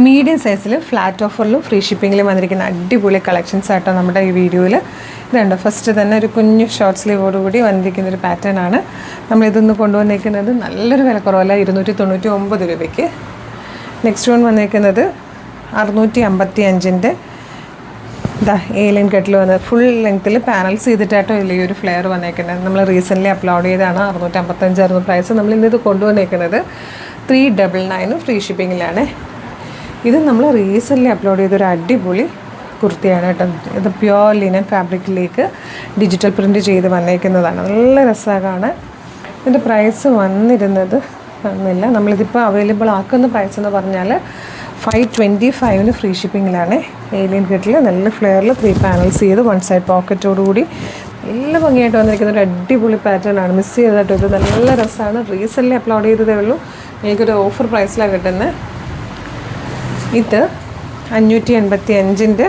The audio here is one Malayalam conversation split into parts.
മീഡിയം സൈസിൽ ഫ്ലാറ്റ് ഓഫറിലും ഫ്രീ ഷിപ്പിങ്ങിലും വന്നിരിക്കുന്ന അടിപൊളി കളക്ഷൻസ് ആട്ടോ നമ്മുടെ ഈ വീഡിയോയിൽ. ഇതുണ്ട് ഫസ്റ്റ് തന്നെ ഒരു കുഞ്ഞു ഷോർട്ട് സ്ലീവോടുകൂടി വന്നിരിക്കുന്നൊരു പാറ്റേൺ ആണ്. നമ്മളിതൊന്ന് കൊണ്ടുവന്നിരിക്കുന്നത് നല്ലൊരു വിലക്കുറവല്ല, 299 രൂപയ്ക്ക്. നെക്സ്റ്റ് വൺ വന്നിരിക്കുന്നത് 655-ൻ്റെ ഏലിയൻ കട്ടിൽ വന്നത് ഫുൾ ലെങ്ത്തിൽ പാനൽസ് ചെയ്തിട്ടായിട്ടോ ഇല്ല ഈ ഒരു ഫ്ലെയർ വന്നേക്കുന്നത്. നമ്മൾ റീസെൻ്റ്ലി അപ്ലോഡ് ചെയ്താണ്. 655 പ്രൈസ്. നമ്മൾ ഇന്നിത് കൊണ്ടുവന്നേക്കുന്നത് 399 ഫ്രീ ഷിപ്പിങ്ങിലാണ്. ഇത് നമ്മൾ റീസെൻ്റ്ലി അപ്ലോഡ് ചെയ്തൊരു അടിപൊളി കുർത്തിയാണ് കേട്ടോ. ഇത് പ്യുവർ ലിനൻ ഫാബ്രിക്കിലേക്ക് ഡിജിറ്റൽ പ്രിൻറ്റ് ചെയ്ത് വന്നേക്കുന്നതാണ്. നല്ല രസമാണ്. ഇതിൻ്റെ പ്രൈസ് വന്നിരുന്നത് ഒന്നുമില്ല, നമ്മളിതിപ്പോൾ അവൈലബിൾ ആക്കുന്ന പ്രൈസ് എന്ന് പറഞ്ഞാൽ 525 ഫ്രീ ഷിപ്പിങ്ങിലാണ്. ഏലിയൻ കട്ടിൽ നല്ല ഫ്ലെയറിൽ 3 പാനൽസ് ചെയ്ത് 1 സൈഡ് പോക്കറ്റോടുകൂടി നല്ല ഭംഗിയായിട്ട് വന്നിരിക്കുന്ന ഒരു അടിപൊളി പാറ്റേൺ ആണ്. മിസ് ചെയ്തിട്ട് ഇത് നല്ല രസമാണ്. റീസെൻ്റ്ലി അപ്ലോഡ് ചെയ്തതേ ഉള്ളൂ. എനിക്കൊരു ഓഫർ പ്രൈസിലാണ് കിട്ടുന്നത്. ഇത് 585-ൻ്റെ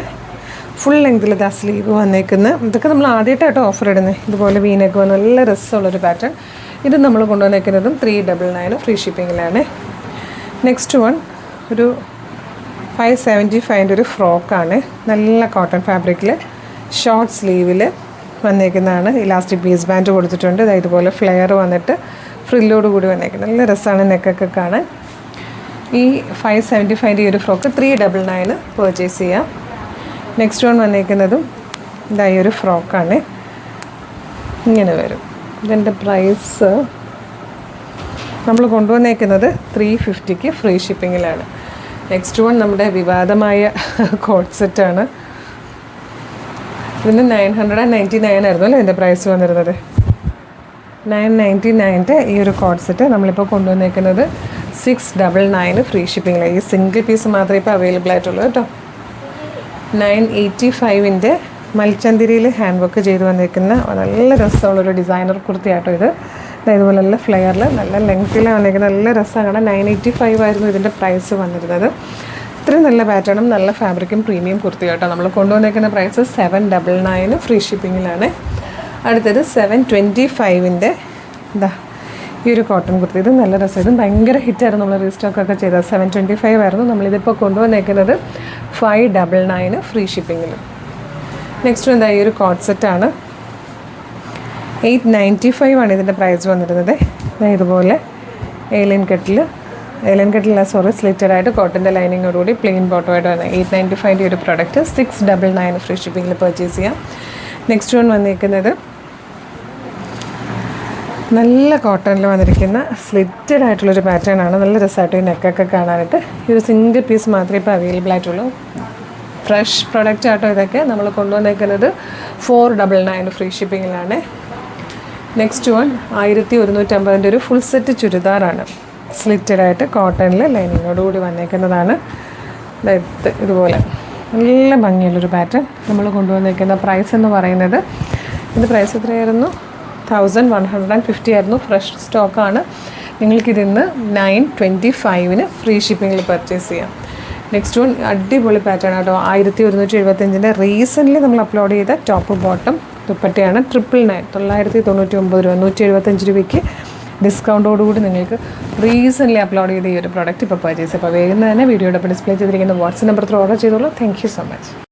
ഫുൾ ലെങ്തിൽ ഇതാ സ്ലീവ് വന്നേക്കുന്നത്. ഇതൊക്കെ നമ്മൾ ആദ്യമായിട്ടാട്ടോ ഓഫർ ഇടുന്നത്. ഇതുപോലെ വീനൊക്കെ വന്ന് നല്ല രസമുള്ളൊരു പാറ്റേൺ. ഇത് നമ്മൾ കൊണ്ടുവന്നേക്കുന്നതും 399 ഫ്രീ ഷിപ്പിങ്ങിലാണ്. നെക്സ്റ്റ് വൺ ഒരു 575-ൻ്റെ ഒരു ഫ്രോക്കാണ്. നല്ല കോട്ടൺ ഫാബ്രിക്കിൽ ഷോർട്ട് സ്ലീവിൽ വന്നേക്കുന്നതാണ്. ഇലാസ്റ്റിക് ബേസ് ബാൻഡ് കൊടുത്തിട്ടുണ്ട്. ഇതുപോലെ ഫ്ലെയർ വന്നിട്ട് ഫ്രില്ലോട് കൂടി വന്നേക്കുന്നത്. നല്ല രസമാണ് നെക്കൊക്കെ കാണാൻ. ഈ 575 ഈ ഒരു ഫ്രോക്ക് 399 പർച്ചേസ് ചെയ്യാം. നെക്സ്റ്റ് വൺ വന്നേക്കുന്നതും ഈ ഒരു ഫ്രോക്കാണ്. ഇങ്ങനെ വരും. ഇതിൻ്റെ പ്രൈസ് നമ്മൾ കൊണ്ടുവന്നേക്കുന്നത് 350-ക്ക് ഫ്രീ ഷിപ്പിങ്ങിലാണ്. നെക്സ്റ്റ് വൺ നമ്മുടെ വിവാദമായ കോട്ട് സെറ്റാണ്. ഇതിന് 999 ആയിരുന്നു അല്ലേ ഇതിൻ്റെ പ്രൈസ് വന്നിരുന്നത്. 999-ൻ്റെ ഈ ഒരു കോട്ട് സെറ്റ് നമ്മളിപ്പോൾ കൊണ്ടുവന്നേക്കുന്നത് 699 ഫ്രീ ഷിപ്പിങ്ങിലാണ്. ഈ സിംഗിൾ പീസ് മാത്രമേ ഇപ്പോൾ അവൈലബിൾ ആയിട്ടുള്ളൂ കേട്ടോ. 985-ൻ്റെ മൽച്ചന്തിരിയിൽ ഹാൻഡ് വർക്ക് ചെയ്ത് വന്നിരിക്കുന്ന നല്ല രസമുള്ളൊരു ഡിസൈനർ കുർത്തിയാട്ടോ ഇത്. ഇതുപോലെ നല്ല ഫ്ലെയറിൽ നല്ല ലെങ്ത്തിലാണ് വന്നിരിക്കുന്നത്. നല്ല രസമാണ്. 985 ആയിരുന്നു ഇതിൻ്റെ പ്രൈസ് വന്നിരുന്നത്. ഇത്രയും നല്ല പാറ്റേണും നല്ല ഫാബ്രിക്കും പ്രീമിയം കുർത്തി കേട്ടോ. നമ്മൾ കൊണ്ടുവന്നിരിക്കുന്ന പ്രൈസ് 799 ഫ്രീ ഷിപ്പിങ്ങിലാണ്. അടുത്തത് 725-ൻ്റെ ഈ ഒരു കോട്ടൺ കുർത്തി. ഇത് നല്ല രസം. ഇതും ഭയങ്കര ഹിറ്റായിരുന്നു. നമ്മൾ റീസ്റ്റോക്കൊക്കെ ചെയ്തത് 725 ആയിരുന്നു. നമ്മളിതിപ്പോൾ കൊണ്ടുവന്നേക്കുന്നത് 599 ഫ്രീ ഷിപ്പിങ്ങിൽ. നെക്സ്റ്റ് ഈ ഒരു കോട്ട് സെറ്റാണ്. 895 ആണ് ഇതിൻ്റെ പ്രൈസ് വന്നിരുന്നത്. ഇതുപോലെ ഏലിയൻ കട്ടിൽ സ്ലിറ്റഡ് ആയിട്ട് കോട്ടൻ്റെ ലൈനിങ്ങോടുകൂടി പ്ലെയിൻ ബോട്ടമായിട്ട് വന്നത് 895 ഒരു പ്രൊഡക്റ്റ് 699 ഫ്രീ ഷിപ്പിങ്ങിൽ പർച്ചേസ് ചെയ്യാം. നെക്സ്റ്റ് വൺ വന്നിരിക്കുന്നത് നല്ല കോട്ടണിൽ വന്നിരിക്കുന്ന സ്ലിറ്റഡ് ആയിട്ടുള്ളൊരു പാറ്റേൺ ആണ്. നല്ല രസമായിട്ട് ഈ നെക്കൊക്കെ കാണാനായിട്ട്. ഈ ഒരു സിംഗിൾ പീസ് മാത്രമേ ഇപ്പോൾ അവൈലബിൾ ആയിട്ടുള്ളൂ. ഫ്രഷ് പ്രൊഡക്റ്റ് ആട്ടോ ഇതൊക്കെ. നമ്മൾ കൊണ്ടുവന്നേക്കുന്നത് 499 ഫ്രീ ഷിപ്പിങ്ങിലാണ്. നെക്സ്റ്റ് വൺ 1150-ൻ്റെ ഒരു ഫുൾ സെറ്റ് ചുരിദാറാണ്. സ്ലിറ്റഡ് ആയിട്ട് കോട്ടണിൽ ലൈനിങ്ങോടുകൂടി വന്നേക്കുന്നതാണ്. ഇതുപോലെ നല്ല ഭംഗിയുള്ളൊരു പാറ്റേൺ. നമ്മൾ കൊണ്ടുവന്നേക്കുന്ന പ്രൈസ് എന്ന് പറയുന്നത് ഇതിൻ്റെ പ്രൈസ് എത്രയായിരുന്നു? 1150 ആയിരുന്നു. ഫ്രഷ് സ്റ്റോക്കാണ്. നിങ്ങൾക്കിതിന്ന് 925-ന് ഫ്രീ ഷിപ്പിങ്ങിൽ പർച്ചേസ് ചെയ്യാം. നെക്സ്റ്റ് വൺ അടിപൊളി പാറ്റേൺ ആട്ടോ. 1175-ൻ്റെ റീസെൻ്റ്ലി നമ്മൾ അപ്ലോഡ് ചെയ്ത ടോപ്പ് ബോട്ടം ദുപ്പട്ടയാണ്. 999 രൂപ 175 രൂപയ്ക്ക് ഡിസ്കൗണ്ടോടുകൂടി നിങ്ങൾക്ക് റീസെൻ്റ്ലി അപ്ലോഡ് ചെയ്ത ഈ ഒരു പ്രോഡക്റ്റ് ഇപ്പോൾ പർച്ചേസ്. അപ്പോൾ വേഗം തന്നെ വീഡിയോയുടെ ഡിസ്പ്ലേ ചെയ്തിരിക്കുന്ന വാട്സ്ആപ്പ് നമ്പർ ഓർഡർ ചെയ്തോളൂ. Thank you so much.